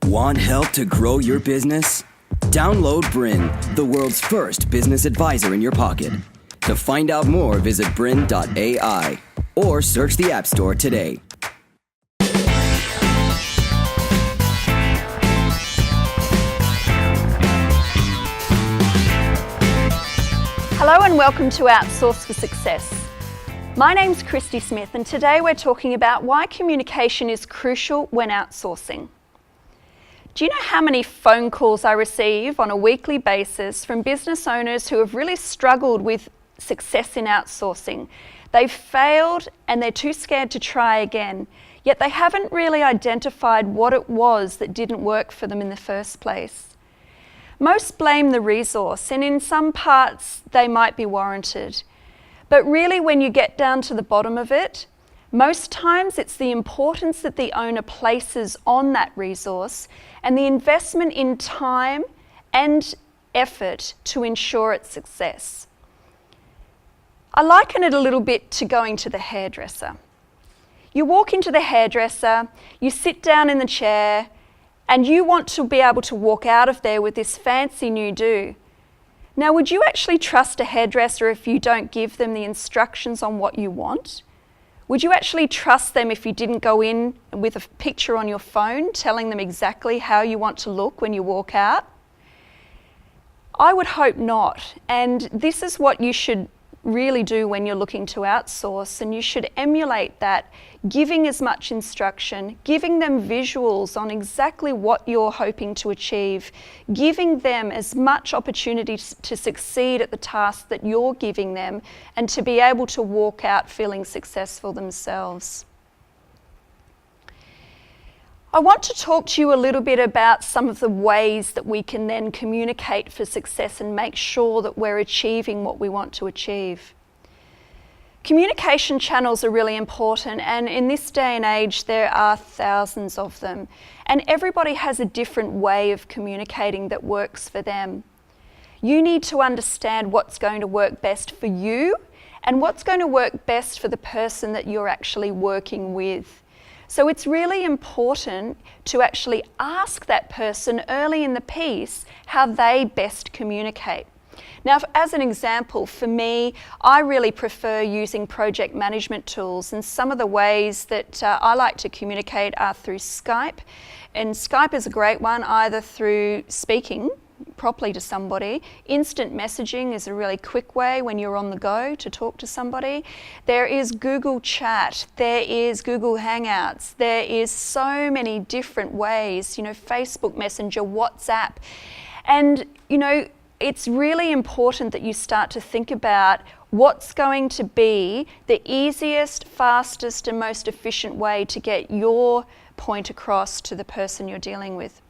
Want help to grow your business? Download Bryn, the world's first business advisor in your pocket. To find out more, visit bryn.ai or search the App Store today. Hello and welcome to Outsource for Success. My name's Christy Smith and today we're talking about why communication is crucial when outsourcing. Do you know how many phone calls I receive on a weekly basis from business owners who have really struggled with success in outsourcing? They've failed and they're too scared to try again, yet they haven't really identified what it was that didn't work for them in the first place. Most blame the resource, and in some parts they might be warranted. But really, when you get down to the bottom of it, most times it's the importance that the owner places on that resource and the investment in time and effort to ensure its success. I liken it a little bit to going to the hairdresser. You walk into the hairdresser, you sit down in the chair, and you want to be able to walk out of there with this fancy new do. Now, would you actually trust a hairdresser if you don't give them the instructions on what you want? Would you actually trust them if you didn't go in with a picture on your phone telling them exactly how you want to look when you walk out? I would hope not. And this is what you should really do when you're looking to outsource, and you should emulate that, giving as much instruction, giving them visuals on exactly what you're hoping to achieve, giving them as much opportunity to succeed at the task that you're giving them and to be able to walk out feeling successful themselves. I want to talk to you a little bit about some of the ways that we can then communicate for success and make sure that we're achieving what we want to achieve. Communication channels are really important, and in this day and age there are thousands of them, and everybody has a different way of communicating that works for them. You need to understand what's going to work best for you and what's going to work best for the person that you're actually working with. So it's really important to actually ask that person early in the piece how they best communicate. Now, as an example, for me, I really prefer using project management tools, and some of the ways that I like to communicate are through Skype. And Skype is a great one, either through speaking properly to somebody. Instant messaging is a really quick way when you're on the go to talk to somebody. There is Google Chat, there is Google Hangouts, there is so many different ways, Facebook Messenger, WhatsApp. And, it's really important that you start to think about what's going to be the easiest, fastest, and most efficient way to get your point across to the person you're dealing with.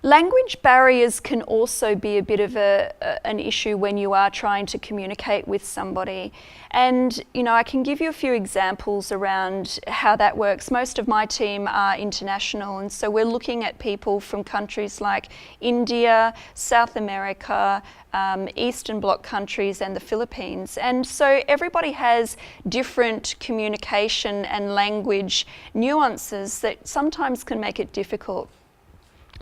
Language barriers can also be a bit of an issue when you are trying to communicate with somebody. And, I can give you a few examples around how that works. Most of my team are international, and so we're looking at people from countries like India, South America, Eastern Bloc countries, and the Philippines. And so everybody has different communication and language nuances that sometimes can make it difficult.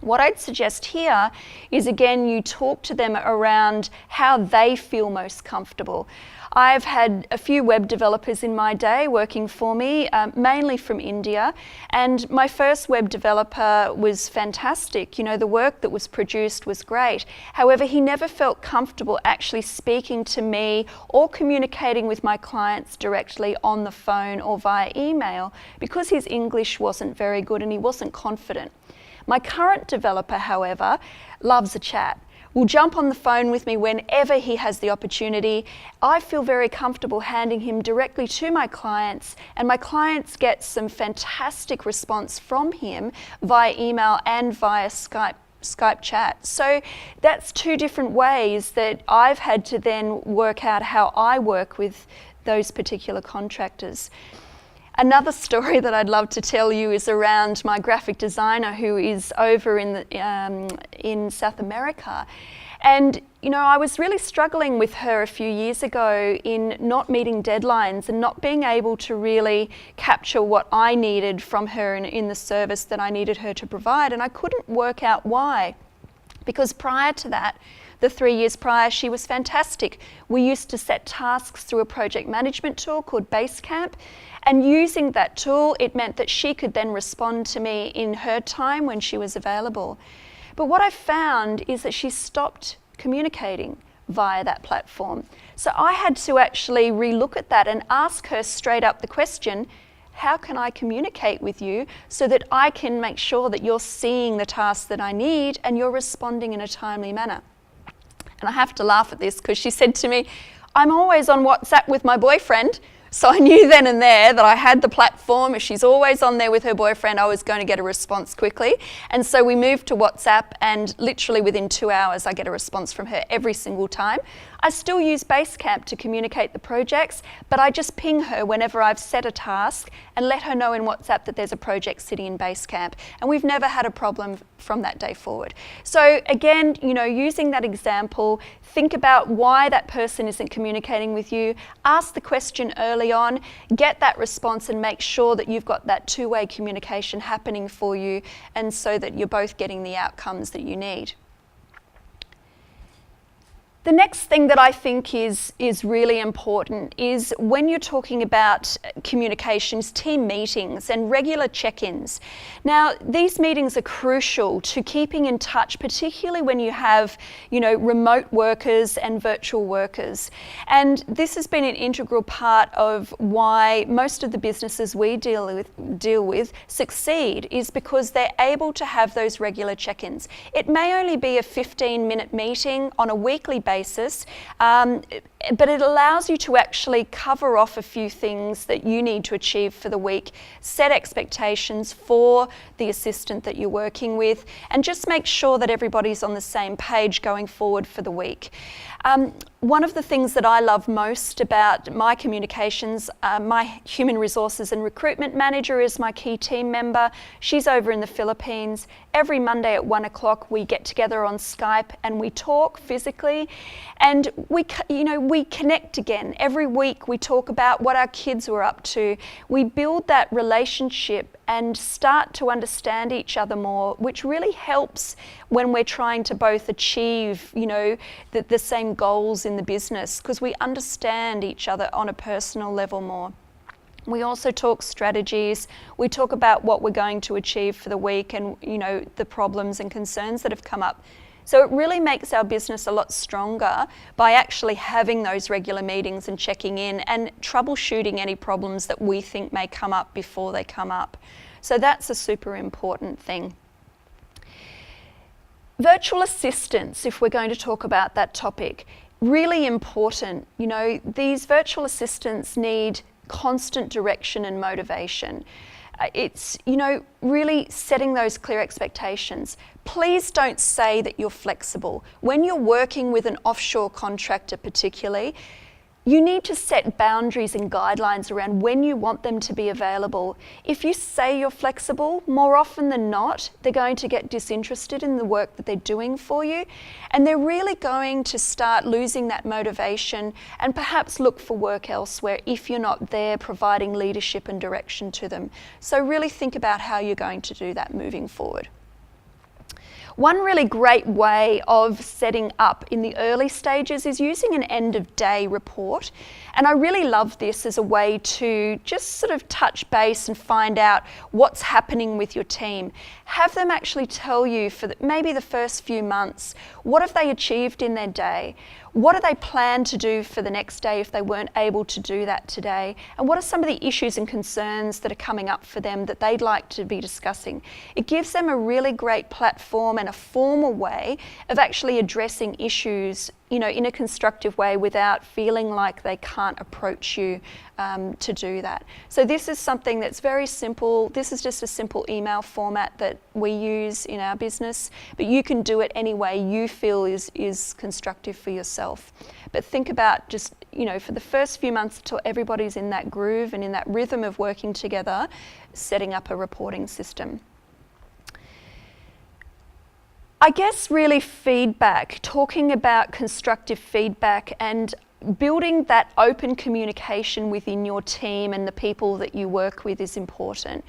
What I'd suggest here is, again, you talk to them around how they feel most comfortable. I've had a few web developers in my day working for me, mainly from India, and my first web developer was fantastic. The work that was produced was great. However, he never felt comfortable actually speaking to me or communicating with my clients directly on the phone or via email because his English wasn't very good and he wasn't confident. My current developer, however, loves a chat. Will jump on the phone with me whenever he has the opportunity. I feel very comfortable handing him directly to my clients, and my clients get some fantastic response from him via email and via Skype chat. So that's two different ways that I've had to then work out how I work with those particular contractors. Another story that I'd love to tell you is around my graphic designer who is over in South America. And, you know, I was really struggling with her a few years ago in not meeting deadlines and not being able to really capture what I needed from her in the service that I needed her to provide. And I couldn't work out why. Because prior to that, the 3 years prior, she was fantastic. We used to set tasks through a project management tool called Basecamp. And using that tool, it meant that she could then respond to me in her time when she was available. But what I found is that she stopped communicating via that platform. So I had to actually relook at that and ask her straight up the question, how can I communicate with you so that I can make sure that you're seeing the tasks that I need and you're responding in a timely manner? And I have to laugh at this because she said to me, I'm always on WhatsApp with my boyfriend. So I knew then and there that I had the platform. If she's always on there with her boyfriend, I was going to get a response quickly. And so we moved to WhatsApp, and literally within 2 hours, I get a response from her every single time. I still use Basecamp to communicate the projects, but I just ping her whenever I've set a task and let her know in WhatsApp that there's a project sitting in Basecamp. And we've never had a problem from that day forward. So again, you know, using that example, think about why that person isn't communicating with you, ask the question early on, get that response and make sure that you've got that two-way communication happening for you, and so that you're both getting the outcomes that you need. The next thing that I think is really important is when you're talking about communications, team meetings and regular check-ins. Now, these meetings are crucial to keeping in touch, particularly when you have, you know, remote workers and virtual workers. And this has been an integral part of why most of the businesses we deal with succeed, is because they're able to have those regular check-ins. It may only be a 15-minute meeting on a weekly basis, but it allows you to actually cover off a few things that you need to achieve for the week, set expectations for the assistant that you're working with, and just make sure that everybody's on the same page going forward for the week. One of the things that I love most about my communications, my human resources and recruitment manager is my key team member. She's over in the Philippines. Every Monday at 1 o'clock we get together on Skype and we talk physically, and we connect again. Every week we talk about what our kids were up to. We build that relationship and start to understand each other more, which really helps when we're trying to both achieve, you know, the same goals in the business, because we understand each other on a personal level more. We also talk strategies. We talk about what we're going to achieve for the week and, you know, the problems and concerns that have come up. So it really makes our business a lot stronger by actually having those regular meetings and checking in and troubleshooting any problems that we think may come up before they come up. So that's a super important thing. Virtual assistants, if we're going to talk about that topic, really important. You know, these virtual assistants need constant direction and motivation. It's, you know, really setting those clear expectations. Please don't say that you're flexible. When you're working with an offshore contractor particularly, you need to set boundaries and guidelines around when you want them to be available. If you say you're flexible, more often than not, they're going to get disinterested in the work that they're doing for you, and they're really going to start losing that motivation and perhaps look for work elsewhere if you're not there providing leadership and direction to them. So really think about how you're going to do that moving forward. One really great way of setting up in the early stages is using an end of day report. And I really love this as a way to just sort of touch base and find out what's happening with your team. Have them actually tell you for maybe the first few months, what have they achieved in their day? What do they plan to do for the next day if they weren't able to do that today? And what are some of the issues and concerns that are coming up for them that they'd like to be discussing? It gives them a really great platform and a formal way of actually addressing issues in a constructive way without feeling like they can't approach you to do that. So this is something that's very simple. This is just a simple email format that we use in our business, but you can do it any way you feel is constructive for yourself. But think about just, for the first few months till everybody's in that groove and in that rhythm of working together, setting up a reporting system. I guess really feedback, talking about constructive feedback and building that open communication within your team and the people that you work with is important.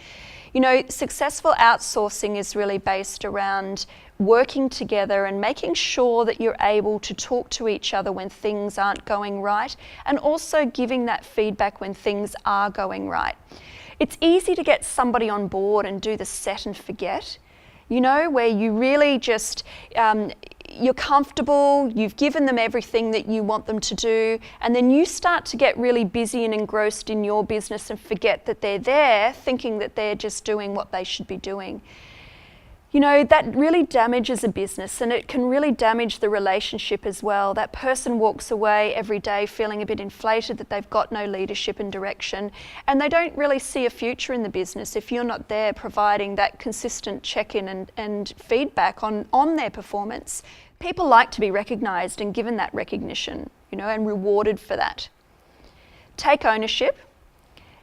Successful outsourcing is really based around working together and making sure that you're able to talk to each other when things aren't going right, and also giving that feedback when things are going right. It's easy to get somebody on board and do the set and forget, where you really just, you're comfortable, you've given them everything that you want them to do, and then you start to get really busy and engrossed in your business and forget that they're there, thinking that they're just doing what they should be doing. That really damages a business, and it can really damage the relationship as well. That person walks away every day feeling a bit inflated that they've got no leadership and direction, and they don't really see a future in the business if you're not there providing that consistent check-in and feedback on their performance. People like to be recognised and given that recognition, and rewarded for that. Take ownership,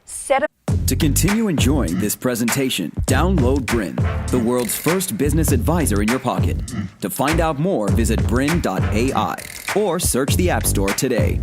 set a To continue enjoying this presentation, download Brin, the world's first business advisor in your pocket. To find out more, visit Brin.ai or search the App Store today.